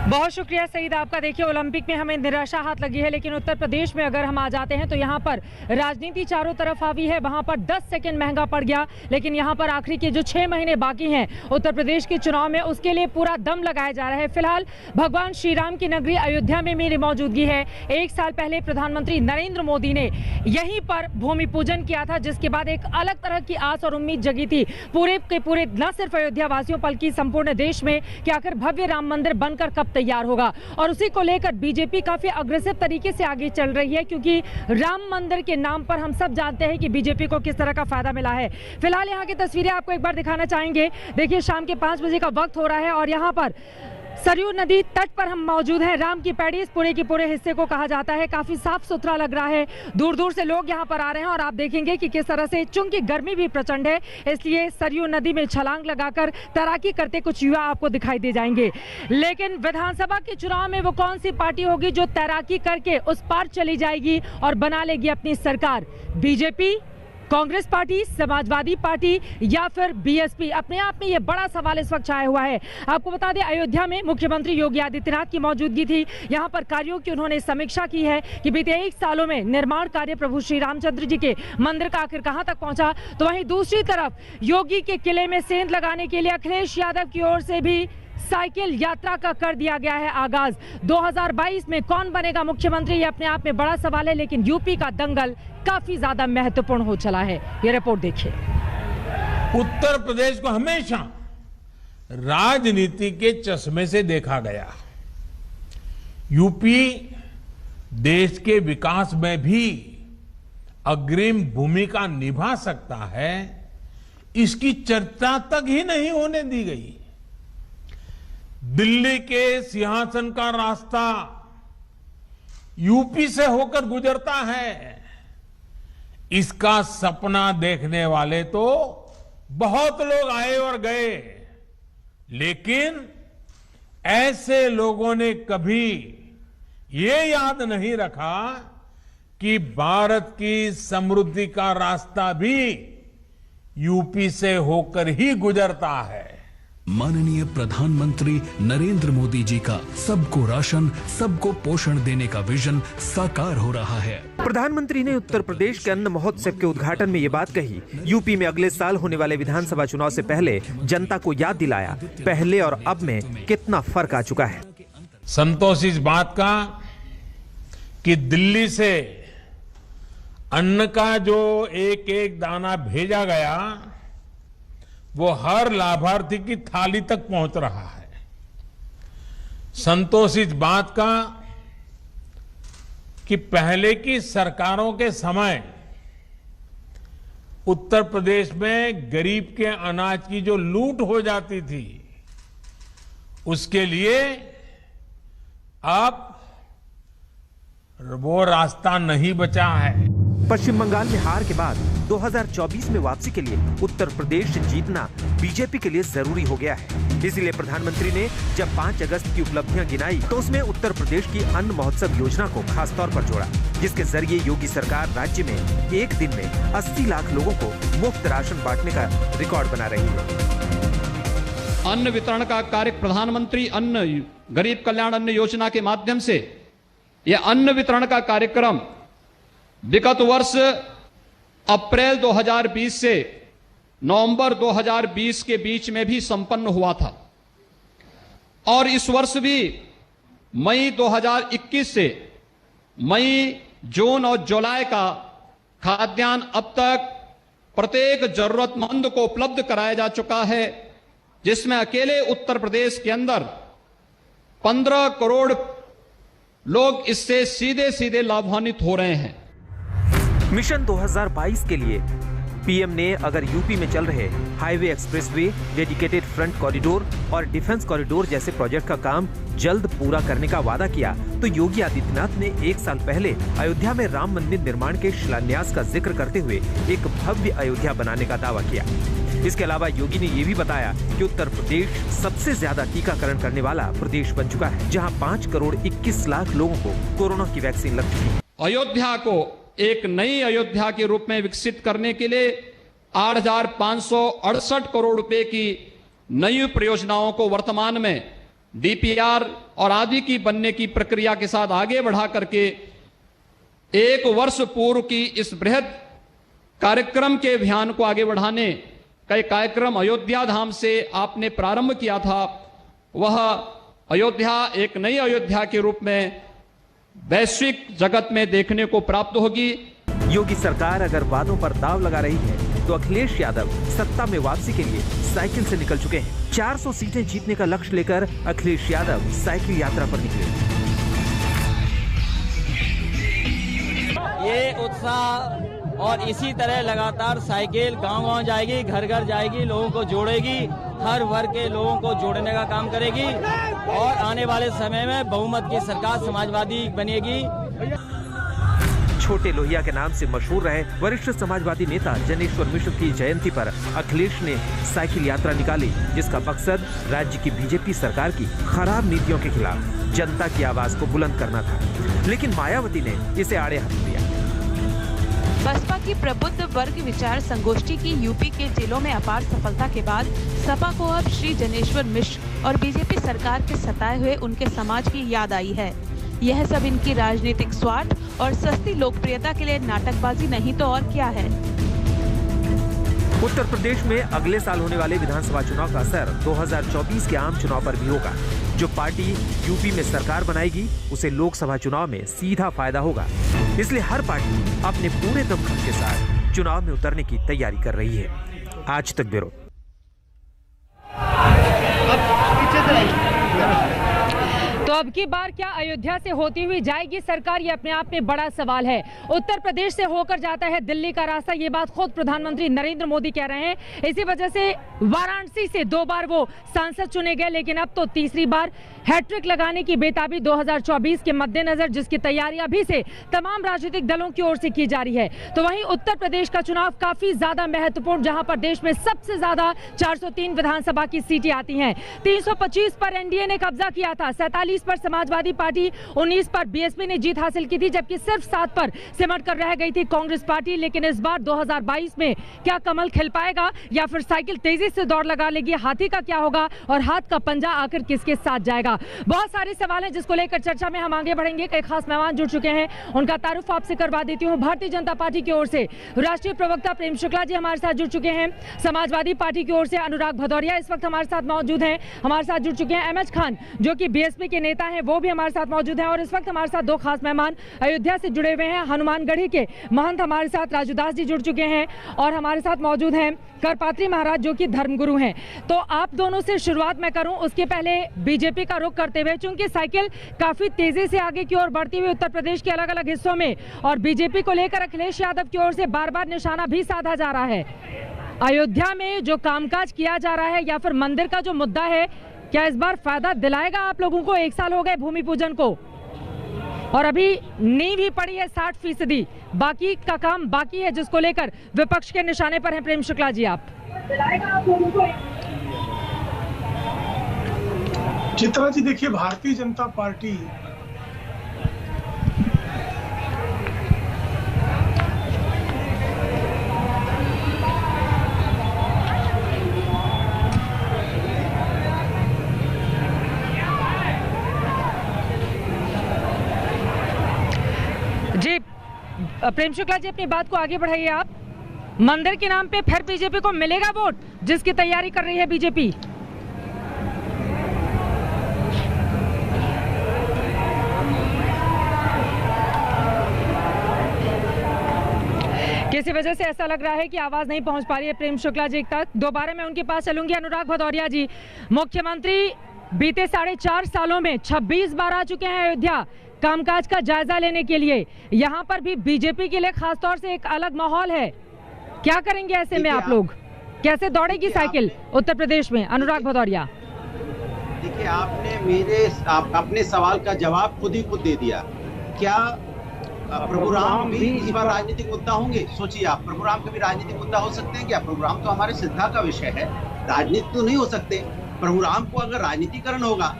बहुत शुक्रिया सईद आपका। देखिए, ओलंपिक में हमें निराशा हाथ लगी है, लेकिन उत्तर प्रदेश में अगर हम आ जाते हैं तो यहाँ पर राजनीति चारों तरफ हावी है। वहाँ पर 10 सेकंड महंगा पड़ गया, लेकिन यहाँ पर आखिरी के जो 6 महीने बाकी हैं उत्तर प्रदेश के चुनाव में, उसके लिए पूरा दम लगाया जा रहा है। फिलहाल भगवान श्री राम की नगरी अयोध्या में मेरी मौजूदगी है। 1 साल पहले प्रधानमंत्री नरेंद्र मोदी ने यहीं पर भूमि पूजन किया था, जिसके बाद एक अलग तरह की आस और उम्मीद जगी थी पूरे के पूरे न सिर्फ अयोध्या वासियों बल्कि संपूर्ण देश में कि आखिर भव्य राम मंदिर बनकर कब तैयार होगा। और उसी को लेकर बीजेपी काफी अग्रेसिव तरीके से आगे चल रही है, क्योंकि राम मंदिर के नाम पर हम सब जानते हैं कि बीजेपी को किस तरह का फायदा मिला है। फिलहाल यहाँ की तस्वीरें आपको एक बार दिखाना चाहेंगे। देखिए, शाम के 5 बजे का वक्त हो रहा है और यहाँ पर सरयू नदी तट पर हम मौजूद हैं। राम की पैड़ी इस पूरे के पूरे हिस्से को कहा जाता है। काफी साफ सुथरा लग रहा है। दूर दूर से लोग यहाँ पर आ रहे हैं और आप देखेंगे कि किस तरह से, चूंकि गर्मी भी प्रचंड है, इसलिए सरयू नदी में छलांग लगाकर तैराकी करते कुछ युवा आपको दिखाई दे जाएंगे। लेकिन विधानसभा के चुनाव में वो कौन सी पार्टी होगी जो तैराकी करके उस पार चली जाएगी और बना लेगी अपनी सरकार? BJP, Congress party, Samajwadi party या फिर बीएसपी? अपने आप में यह बड़ा सवाल इस वक्त छाया हुआ है। आपको बता दें, अयोध्या में मुख्यमंत्री योगी आदित्यनाथ की मौजूदगी थी। यहां पर कार्यों की उन्होंने समीक्षा की है कि बीते 1 सालों में निर्माण कार्य प्रभु श्री रामचंद्र जी के मंदिर का आखिर कहां तक पहुंचा। तो वहीं दूसरी तरफ योगी के किले में सेंध लगाने के लिए अखिलेश यादव की ओर से भी साइकिल यात्रा का कर दिया गया है आगाज। 2022 में कौन बनेगा मुख्यमंत्री, ये अपने आप में बड़ा सवाल है, लेकिन यूपी का दंगल काफी ज्यादा महत्वपूर्ण हो चला है। ये रिपोर्ट देखिए। उत्तर प्रदेश को हमेशा राजनीति के चश्मे से देखा गया। यूपी देश के विकास में भी अग्रिम भूमिका निभा सकता है, इसकी चर्चा तक ही नहीं होने दी गई। दिल्ली के सिंहासन का रास्ता यूपी से होकर गुजरता है। इसका सपना देखने वाले तो बहुत लोग आए और गए, लेकिन ऐसे लोगों ने कभी ये याद नहीं रखा कि भारत की समृद्धि का रास्ता भी यूपी से होकर ही गुजरता है। माननीय प्रधानमंत्री नरेंद्र मोदी जी का सबको राशन, सबको पोषण देने का विजन साकार हो रहा है। प्रधानमंत्री ने उत्तर प्रदेश के अन्न महोत्सव के उद्घाटन में ये बात कही। यूपी में अगले साल होने वाले विधानसभा चुनाव से पहले जनता को याद दिलाया पहले और अब में कितना फर्क आ चुका है। संतोष इस बात का कि दिल्ली से अन्न का जो एक एक दाना भेजा गया वो हर लाभार्थी की थाली तक पहुंच रहा है। संतोष इस बात का कि पहले की सरकारों के समय उत्तर प्रदेश में गरीब के अनाज की जो लूट हो जाती थी, उसके लिए अब वो रास्ता नहीं बचा है। पश्चिम बंगाल में हार के बाद 2024 में वापसी के लिए उत्तर प्रदेश जीतना बीजेपी के लिए जरूरी हो गया है। इसीलिए प्रधानमंत्री ने जब 5 अगस्त की उपलब्धियां गिनाई तो उसमें उत्तर प्रदेश की अन्न महोत्सव योजना को खास तौर पर जोड़ा, जिसके जरिए योगी सरकार राज्य में एक दिन में 80 लाख लोगों को मुफ्त राशन बांटने का रिकॉर्ड बना रही है। अन्न वितरण का कार्य प्रधानमंत्री अन्न गरीब कल्याण अन्न योजना के माध्यम से यह अन्न वितरण का कार्यक्रम विगत वर्ष अप्रैल 2020 से नवंबर 2020 के बीच में भी संपन्न हुआ था और इस वर्ष भी मई 2021 से मई, जून और जुलाई का खाद्यान्न अब तक प्रत्येक जरूरतमंद को उपलब्ध कराया जा चुका है, जिसमें अकेले उत्तर प्रदेश के अंदर 15 करोड़ लोग इससे सीधे सीधे लाभान्वित हो रहे हैं। मिशन 2022 के लिए पीएम ने अगर यूपी में चल रहे highway, expressway, dedicated front corridor और डिफेंस कॉरिडोर जैसे प्रोजेक्ट का काम जल्द पूरा करने का वादा किया, तो योगी आदित्यनाथ ने 1 साल पहले अयोध्या में राम मंदिर निर्माण के शिलान्यास का जिक्र करते हुए एक भव्य अयोध्या बनाने का दावा किया। इसके अलावा योगी ने ये भी बताया कि उत्तर प्रदेश सबसे ज्यादा टीकाकरण करने वाला प्रदेश बन चुका है, जहां 5 करोड़ 21 लाख लोगों को कोरोना की वैक्सीन लग चुकी है। अयोध्या को एक नई अयोध्या के रूप में विकसित करने के लिए 8,568 करोड़ रुपए की नई परियोजनाओं को वर्तमान में डीपीआर और आदि की बनने की प्रक्रिया के साथ आगे बढ़ा करके 1 वर्ष पूर्व की इस बृहद कार्यक्रम के अभियान को आगे बढ़ाने का एक कार्यक्रम अयोध्या धाम से आपने प्रारंभ किया था। वह अयोध्या एक नई अयोध्या के रूप में वैश्विक जगत में देखने को प्राप्त होगी। योगी सरकार अगर वादों पर दाव लगा रही है तो अखिलेश यादव सत्ता में वापसी के लिए साइकिल से निकल चुके हैं। 400 सीटें जीतने का लक्ष्य लेकर अखिलेश यादव साइकिल यात्रा पर निकले। ये उत्साह और इसी तरह लगातार साइकिल गांव-गांव जाएगी, घर-घर जाएगी, लोगों को जोड़ेगी, हर वर्ग के लोगों को जोड़ने का काम करेगी और आने वाले समय में बहुमत की सरकार समाजवादी बनेगी। छोटे लोहिया के नाम से मशहूर रहे वरिष्ठ समाजवादी नेता जनेश्वर मिश्र की जयंती पर अखिलेश ने साइकिल यात्रा निकाली, जिसका मकसद राज्य की बीजेपी सरकार की खराब नीतियों के खिलाफ जनता की आवाज को बुलंद करना था। लेकिन मायावती ने इसे आड़े हाथ लिया। बसपा की प्रबुद्ध वर्ग विचार संगोष्ठी की यूपी के जिलों में अपार सफलता के बाद सपा को अब श्री जनेश्वर मिश्र और बीजेपी सरकार के सताए हुए उनके समाज की याद आई है। यह सब इनकी राजनीतिक स्वार्थ और सस्ती लोकप्रियता के लिए नाटकबाजी नहीं तो और क्या है। उत्तर प्रदेश में अगले साल होने वाले विधानसभा चुनाव का असर 2024 के आम चुनाव पर भी होगा। जो पार्टी यूपी में सरकार बनाएगी उसे लोकसभा चुनाव में सीधा फायदा होगा। इसलिए हर पार्टी अपने पूरे दमखम के साथ चुनाव में उतरने की तैयारी कर रही है। आज तक ब्यूरो। तो अब की बार क्या अयोध्या से होती हुई जाएगी सरकार, ये अपने आप में बड़ा सवाल है। उत्तर प्रदेश से होकर जाता है दिल्ली का रास्ता, ये बात खुद प्रधानमंत्री नरेंद्र मोदी कह रहे हैं। इसी वजह से वाराणसी से 2 बार वो सांसद चुने गए, लेकिन अब तो तीसरी बार हैट्रिक लगाने की बेताबी 2024 के मद्देनजर, जिसकी तैयारी अभी से तमाम राजनीतिक दलों की ओर से की जा रही है। तो वहीं उत्तर प्रदेश का चुनाव काफी ज्यादा महत्वपूर्ण, जहां पर देश में सबसे ज्यादा 403 विधानसभा की सीटें आती हैं। 325 पर एनडीए ने कब्जा किया था, 47 पर समाजवादी पार्टी, 19 पर बीएसपी ने जीत हासिल की थी, जबकि सिर्फ 7 पर सिमट कर रह गई थी कांग्रेस पार्टी। लेकिन इस बार 2022 में क्या कमल खिल पाएगा या फिर साइकिल तेजी से दौड़ लगा लेगी? हाथी का क्या होगा और हाथ का पंजा आखिर किसके साथ जाएगा? बहुत सारे सवाल हैं जिसको लेकर चर्चा में हम आगे बढ़ेंगे। कई खास मेहमान जुड़ चुके हैं, उनका तारुफ आपसे करवा देती हूँ। भारतीय जनता पार्टी की ओर से राष्ट्रीय प्रवक्ता प्रेम शुक्ला जी हमारे साथ जुड़ चुके हैं। समाजवादी पार्टी की ओर से अनुराग भदौरिया इस वक्त हमारे साथ मौजूद हैं, हमारे साथ जुड़ चुके हैं। एमएच खान जो कि बीएसपी के नेता हैं, वो भी हमारे साथ मौजूद हैं। और इस वक्त हमारे साथ 2 खास मेहमान अयोध्या से जुड़े हुए हैं। हनुमानगढ़ी के महंत हमारे साथ राजूदास जी जुड़ चुके हैं और हमारे साथ मौजूद हैं करपात्री महाराज जो कि धर्मगुरु हैं। तो आप दोनों से शुरुआत मैं करूं, उसके पहले बीजेपी का रुख करते हुए, चूंकि साइकिल काफी तेजी से आगे की ओर बढ़ती हुई उत्तर प्रदेश के अलग अलग हिस्सों में और बीजेपी को लेकर अखिलेश यादव की ओर से बार बार निशाना भी साधा जा रहा है। अयोध्या में जो कामकाज किया जा रहा है या फिर मंदिर का जो मुद्दा है, क्या इस बार फायदा दिलाएगा आप लोगों को? 1 साल हो गए भूमि पूजन को और अभी नींव ही पड़ी है 60%, बाकी का काम बाकी है, जिसको लेकर विपक्ष के निशाने पर हैं। प्रेम शुक्ला जी, आप दिलाएगा आप लोगों को? चित्रा जी, देखिए, भारतीय जनता पार्टी जी, प्रेम शुक्ला जी अपनी बात को आगे बढ़ाइए। आप मंदिर के नाम पे फिर बीजेपी को मिलेगा वोट, जिसकी तैयारी कर रही है बीजेपी? किसी वजह से ऐसा लग रहा है कि आवाज नहीं पहुंच पा रही है प्रेम शुक्ला जी तक। दोबारा मैं उनके पास चलूंगी। अनुराग भदौरिया जी, मुख्यमंत्री बीते 4.5 सालों में 26 बार आ चुके हैं अयोध्या कामकाज का जायजा लेने के लिए। यहाँ पर भी बीजेपी के लिए खासतौर से एक अलग माहौल है। क्या करेंगे ऐसे में आप लोग? कैसे दौड़ेगी साइकिल उत्तर प्रदेश में? अनुराग भदौरिया, देखिए, आपने अपने सवाल का जवाब खुद दे दिया। क्या प्रभु राम भी इस बार राजनीतिक मुद्दा होंगे? सोचिए आप, प्रभु राम के भी राजनीतिक मुद्दा हो सकते हैं क्या? प्रभु राम तो हमारे श्रद्धा का विषय है, राजनीति तो नहीं हो सकते। प्रभु राम को अगर राजनीतिकरण होगा